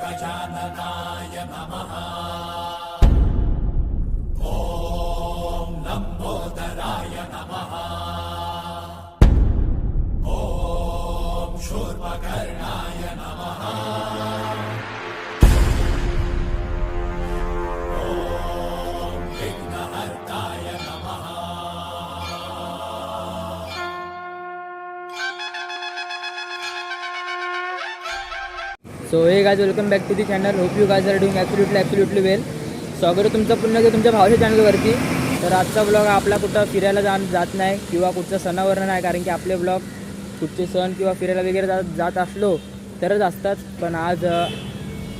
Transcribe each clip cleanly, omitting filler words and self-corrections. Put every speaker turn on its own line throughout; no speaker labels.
गजाननाय नमः। ॐ लंबोदराय नमः। ॐ शूर्पकर्णाय नमः। ॐ विघ्नहर्ताय नमः।
So hey guys, welcome back to the channel. Hope you guys are doing absolutely well. स्वागत आहे तुमचं पुन्हा एकदा तुमच्या भावाच्या चॅनलवरती. तर आजचा ब्लॉग आपला कुठं फिरायला जात नाही किंवा कुठच्या सणावर नाही, कारण की आपले ब्लॉग कुठचे सण किंवा फिरायला वगैरे जात असलो तरच असतात. पण आज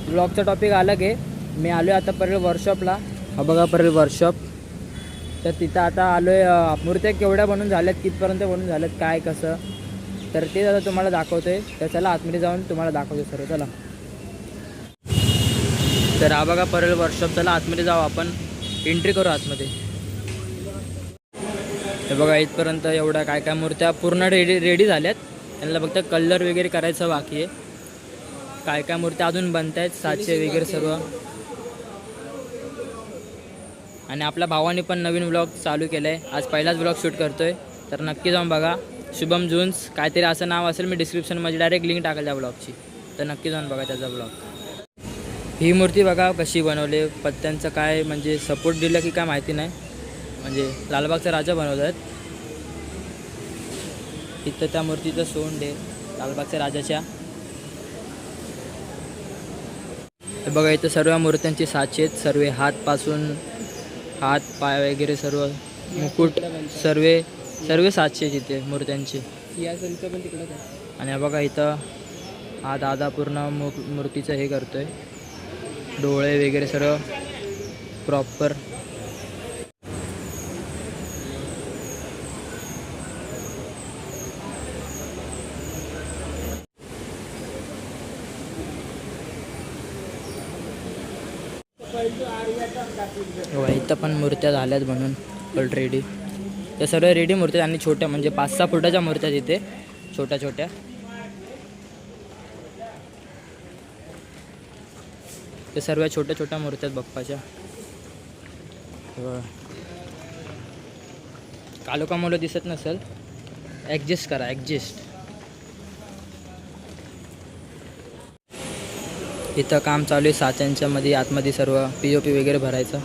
ब्लॉगचा टॉपिक आला की मी आलो आहे आता परळ वर्कशॉपला. हा बघा परळ वर्कशॉप. तर तिथं आता आलो आहे. मूर्त्या केवढ्या बनून झाल्यात, कितपर्यंत बनून झाल्यात, काय कसं, तर ते आता तुम्हाला दाखवतो आहे. तर चला आतमध्ये जाऊन तुम्हाला दाखवतो सर्व. चला. तर हा बघा परळ वर्कशॉप. चला आतमध्ये जाऊ, आपण एंट्री करू आतमध्ये. हे बघा इथपर्यंत एवढ्या काय काय मूर्त्या पूर्ण रेडी झाल्यात. त्यांना फक्त कलर वगैरे करायचं बाकी आहे. काय काय मूर्त्या अजून बनत आहेत, साचे वगैरे सर्व. आणि आपल्या भावाने पण नवीन ब्लॉग चालू केलं आहे. आज पहिलाच ब्लॉग शूट करतो आहे, तर नक्की जाऊन बघा. शुभम जून्स काहीतरी असं नाव असेल, मी डिस्क्रिप्शनमध्ये डायरेक्ट लिंक टाकेल त्या ब्लॉगची, तर नक्की जाऊन बघा त्याचा ब्लॉग. ही मूर्ती बघा कशी बनवली. पत्त्यांचं काय म्हणजे सपोर्ट दिलं की काय माहिती नाही, म्हणजे लालबागचा राजा बनवतात. इथं त्या मूर्तीचं सोंड आहे लालबागच्या राजाच्या. हे बघा इथं सर्व मूर्त्यांची साचे आहेत. सर्व हात पाय वगैरे सर्व मुकुट सर्व साचे तिथे मूर्त्यांचे. आणि हे बघा इथं हा दादा पूर्ण मूर्तीचं हे करतोय, डोळे वगैरे सर्व प्रॉपर. इथं पण मूर्त्या झाल्यात म्हणून ऑलरेडी. त्या सर्व रेडी मूर्त्या आणि छोट्या म्हणजे 5-6 फुटाच्या मूर्त्या तिथे छोट्या छोट्या. ते सर्व छोट्या छोट्या मूर्त्या आहेत बाप्पाच्या. कालोखा मुलं दिसत नसेल, ॲडजस्ट करा ॲडजस्ट. इथं काम चालू आहे साच्यांच्या मध्ये, आतमध्ये सर्व POP वगैरे भरायचं.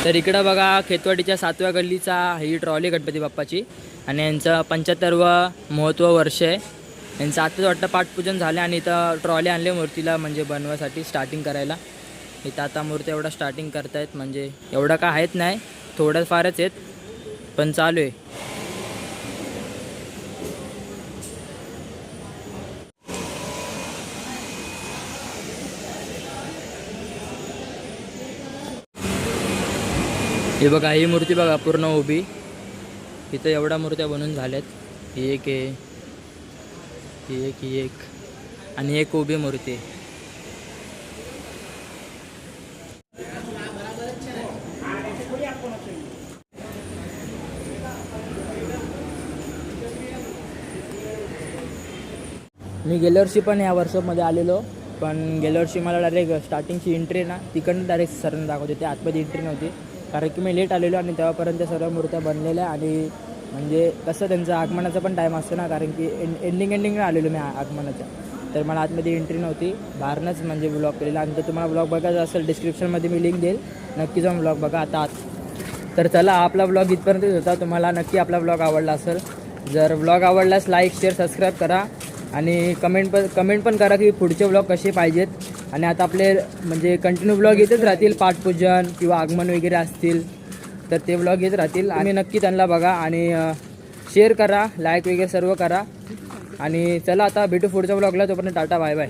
तर इकडं बघा खेतवाडीच्या 7व्या गल्लीचा ही ट्रॉली गणपती बाप्पाची, आणि यांचं 75वं महोत्सव वर्ष आहे. यांचं आताच वाटतं पाठपूजन झालं, आणि इथं ट्रॉली आणले मूर्तीला म्हणजे बनवायसाठी स्टार्टिंग करायला. इथं आता मूर्ती एवढा स्टार्टिंग करतायत, म्हणजे एवढं काय आहेत नाही, थोडं फारच आहेत, पण चालू आहे. हे बघा ही मूर्ती बघा पूर्ण उभी. इथं एवढ्या मूर्त्या बनून झाल्यात. ही एक आहे, ही एक आणि एक उभी मूर्ती आहे. मी गेल्या वर्षी पण या वर्कशॉपमध्ये आलेलो, पण गेल्या वर्षी मला डायरेक्ट स्टार्टिंगची एंट्री ना तिकडनं डायरेक्ट सरनं दाखवते, ते आतमध्ये एंट्री नव्हती, कारण की मी लेट आलेलो आणि तेव्हापर्यंत सर्व मूर्त्या बनलेल्या. आणि म्हणजे कसं त्यांचं आगमनाचा पण टाईम असतो ना, कारण की एंडिंगला आलेलो मी आगमनाच्या, तर मला आतमध्ये एंट्री नव्हती, बाहेरनंच म्हणजे ब्लॉग केलेला. आणि तर तुम्हाला ब्लॉग बघायचा असेल डिस्क्रिप्शनमध्ये मी लिंक देईल, नक्की जाऊन ब्लॉग बघा आता तर चला आपला ब्लॉग इथपर्यंतच होता. तुम्हाला नक्की आपला ब्लॉग आवडला असेल, जर ब्लॉग आवडल्यास लाईक शेअर सबस्क्राईब करा, आणि कमेंट पण करा की पुढचे ब्लॉग कसे पाहिजेत. आणि आता आपले म्हणजे कंटिन्यू ब्लॉग येतच राहतील, पाठपूजन किंवा आगमन वगैरे असतील तर ते ब्लॉग येत राहतील. आणि नक्की त्यांना बघा आणि शेअर करा, लाईक वगैरे सर्व करा. आणि चला आता भेटू पुढच्या ब्लॉगला. तोपर्यंत टाटा बाय बाय.